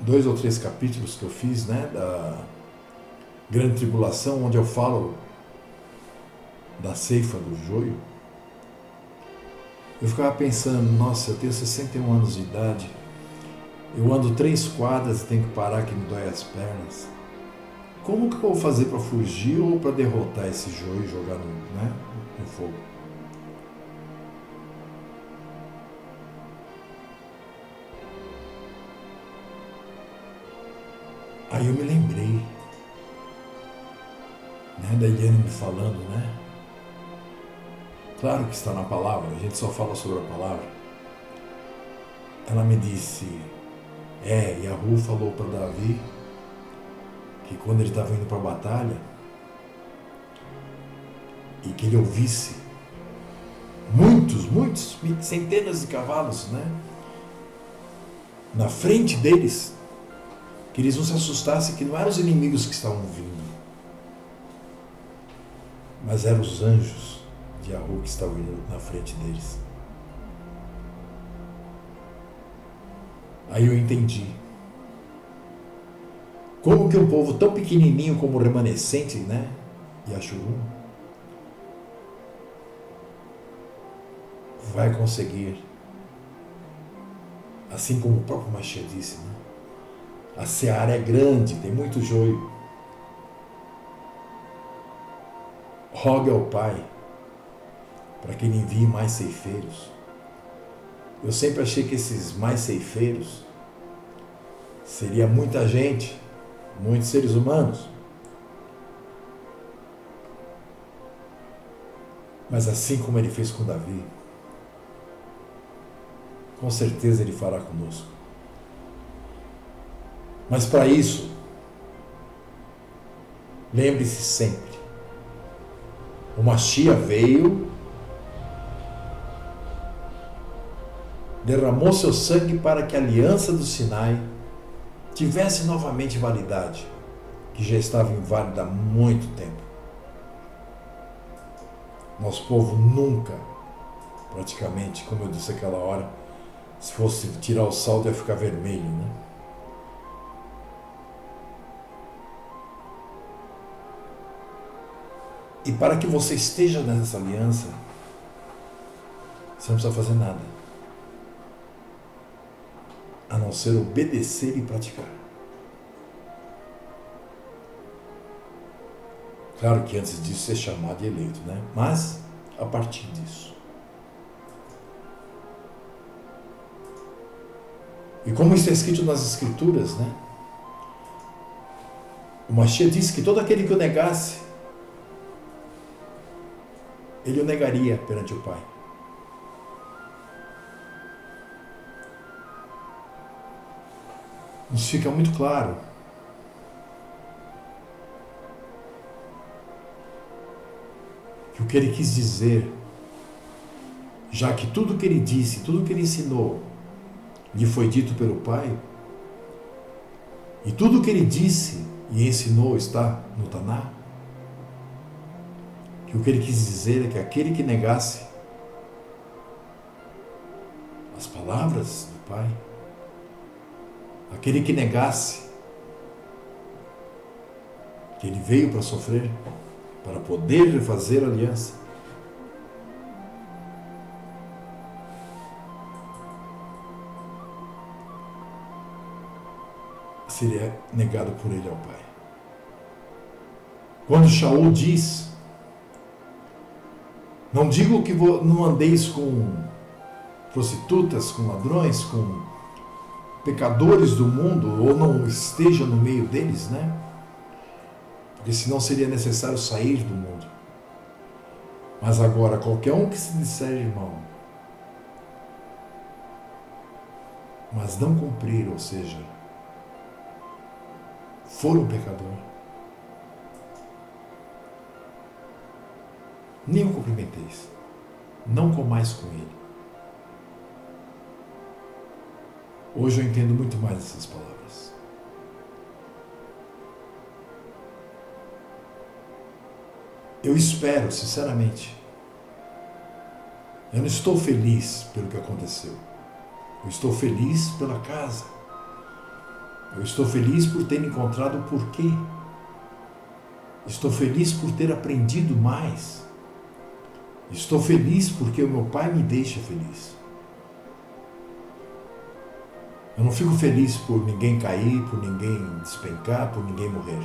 2 ou 3 capítulos que eu fiz, né, da Grande Tribulação, onde eu falo da ceifa do joio. Eu ficava pensando, nossa, eu tenho 61 anos de idade, eu ando 3 quadras e tenho que parar que me dói as pernas. Como que eu vou fazer para fugir ou para derrotar esse joio e jogar no fogo? Aí eu me lembrei, né, da Eliane me falando, né? Claro que está na palavra, a gente só fala sobre a palavra. ela me disse, Yahu falou para Davi que quando ele estava indo para a batalha e que ele ouvisse muitos, centenas de cavalos, né, na frente deles, que eles não se assustassem, que não eram os inimigos que estavam vindo, mas eram os anjos de Yahu que estavam indo na frente deles. Aí eu entendi como que um povo tão pequenininho como o remanescente, né, Yashurum, vai conseguir, assim como o próprio Mashiach disse, né? A seara é grande, tem muito joio. Rogue ao Pai para que Ele envie mais ceifeiros. Eu sempre achei que esses mais ceifeiros seria muita gente, muitos seres humanos. Mas assim como Ele fez com Davi, com certeza Ele fará conosco. Mas para isso, lembre-se sempre, o Mashiach veio, derramou seu sangue para que a aliança do Sinai tivesse novamente validade, que já estava inválida há muito tempo. Nosso povo nunca, praticamente, como eu disse aquela hora, se fosse tirar o saldo ia ficar vermelho, né? E para que você esteja nessa aliança, você não precisa fazer nada, a não ser obedecer e praticar. Claro que antes disso ser chamado e eleito, né? Mas a partir disso. E como está escrito nas Escrituras, né? O Mashiach disse que todo aquele que o negasse, ele o negaria perante o Pai. Nos fica muito claro que o que ele quis dizer, já que tudo que ele disse, tudo que ele ensinou, lhe foi dito pelo Pai, e tudo que ele disse e ensinou está no Taná, que o que ele quis dizer é que aquele que negasse as palavras do Pai, aquele que negasse que ele veio para sofrer, para poder refazer a aliança, seria negado por ele ao Pai. Quando Shaul diz, não digo que não andeis com prostitutas, com ladrões, com pecadores do mundo, ou não esteja no meio deles, né? Porque senão seria necessário sair do mundo. Mas agora, qualquer um que se disser irmão, mas não cumprir, ou seja, for um pecador, nem o cumprimenteis, não comais com ele. Hoje eu entendo muito mais essas palavras. Eu espero, sinceramente, eu não estou feliz pelo que aconteceu. Eu estou feliz pela casa. Eu estou feliz por ter encontrado o porquê. Estou feliz por ter aprendido mais. Estou feliz porque o meu Pai me deixa feliz. Eu não fico feliz por ninguém cair, por ninguém despencar, por ninguém morrer.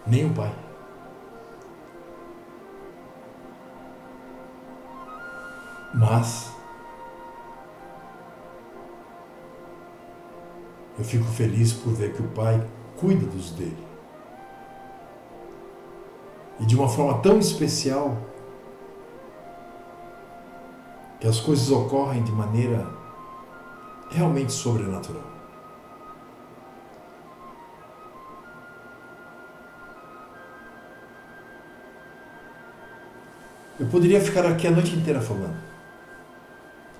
Nem o Pai. Mas eu fico feliz por ver que o Pai cuida dos dele. E de uma forma tão especial que as coisas ocorrem de maneira realmente sobrenatural. Eu poderia ficar aqui a noite inteira falando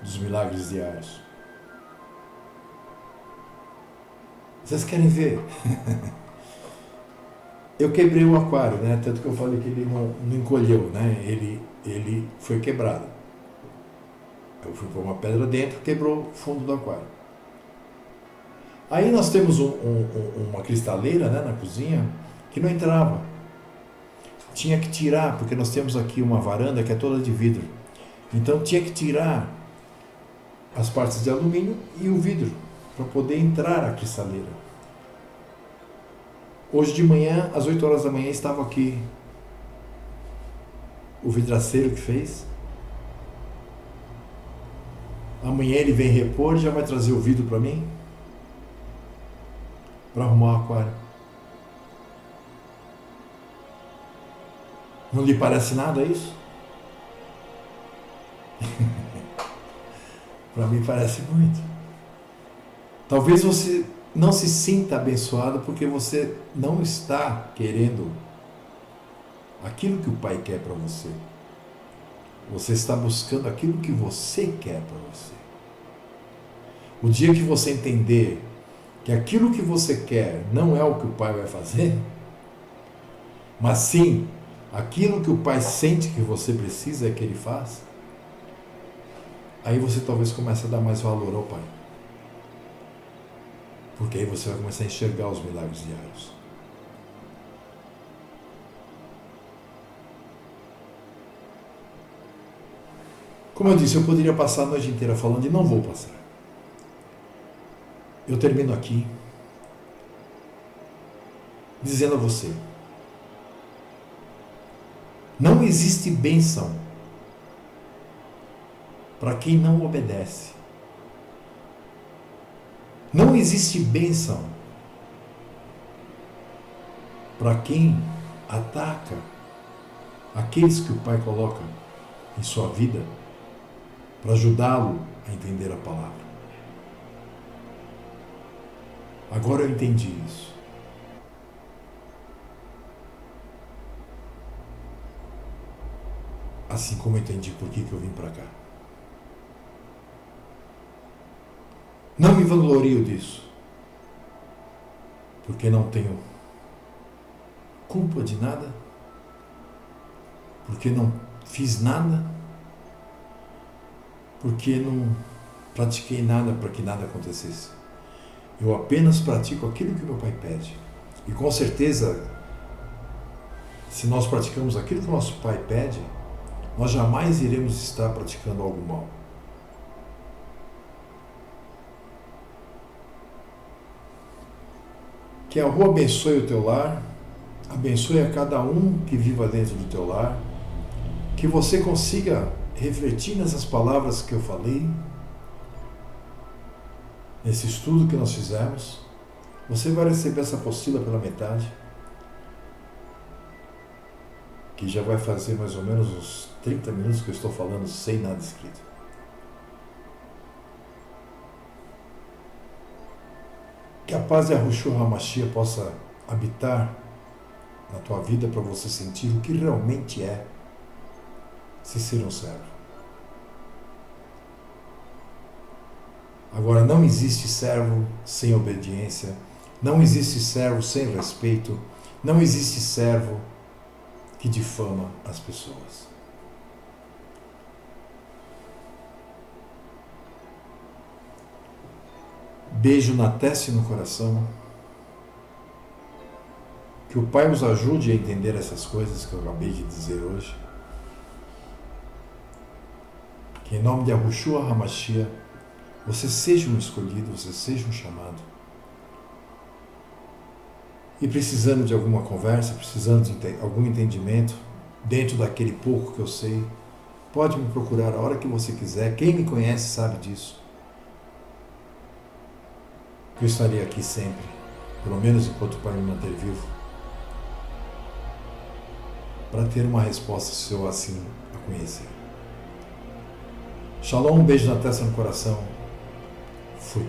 dos milagres diários. Vocês querem ver? Eu quebrei o aquário, né? Tanto que eu falei que ele não encolheu, né? Ele foi quebrado. Eu fui pôr uma pedra dentro, quebrou o fundo do aquário. Aí nós temos uma cristaleira, né, na cozinha que não entrava. Tinha que tirar, porque nós temos aqui uma varanda que é toda de vidro. Então tinha que tirar as partes de alumínio e o vidro para poder entrar a cristaleira. Hoje de manhã, às 8 horas da manhã, estava aqui o vidraceiro que fez. Amanhã ele vem repor e já vai trazer o vidro para mim, para arrumar o aquário. Não lhe parece nada isso? Para mim parece muito. Talvez você não se sinta abençoado porque você não está querendo aquilo que o Pai quer para você. Você está buscando aquilo que você quer para você. O dia que você entender que aquilo que você quer não é o que o Pai vai fazer, mas sim aquilo que o Pai sente que você precisa é que Ele faz, aí você talvez comece a dar mais valor ao Pai. Porque aí você vai começar a enxergar os milagres diários. Como eu disse, eu poderia passar a noite inteira falando e não vou passar. Eu termino aqui dizendo a você: não existe bênção para quem não obedece. Não existe bênção para quem ataca aqueles que o Pai coloca em sua vida para ajudá-lo a entender a palavra. Agora eu entendi isso. Assim como eu entendi por que eu vim para cá. Não me vanglorio disso, porque não tenho culpa de nada, porque não fiz nada, porque não pratiquei nada para que nada acontecesse. Eu apenas pratico aquilo que meu Pai pede. E com certeza, se nós praticamos aquilo que o nosso Pai pede, nós jamais iremos estar praticando algo mal. Que a rua abençoe o teu lar, abençoe a cada um que viva dentro do teu lar, que você consiga refletir nessas palavras que eu falei, nesse estudo que nós fizemos. Você vai receber essa apostila pela metade, que já vai fazer mais ou menos uns 30 minutos que eu estou falando sem nada escrito. Que a paz de Yahushua HaMashiach possa habitar na tua vida para você sentir o que realmente é se ser um servo. Agora, não existe servo sem obediência, não existe servo sem respeito, não existe servo que difama as pessoas. Beijo na testa e no coração. Que o Pai os ajude a entender essas coisas que eu acabei de dizer hoje. Que em nome de Yahushua HaMashiach, você seja um escolhido, você seja um chamado. E precisando de alguma conversa, precisando de algum entendimento, dentro daquele pouco que eu sei, pode me procurar a hora que você quiser. Quem me conhece sabe disso. Eu estarei aqui sempre, pelo menos enquanto o Pai me manter vivo, para ter uma resposta se eu assim a conhecer. Shalom, um beijo na testa, no coração. Fui.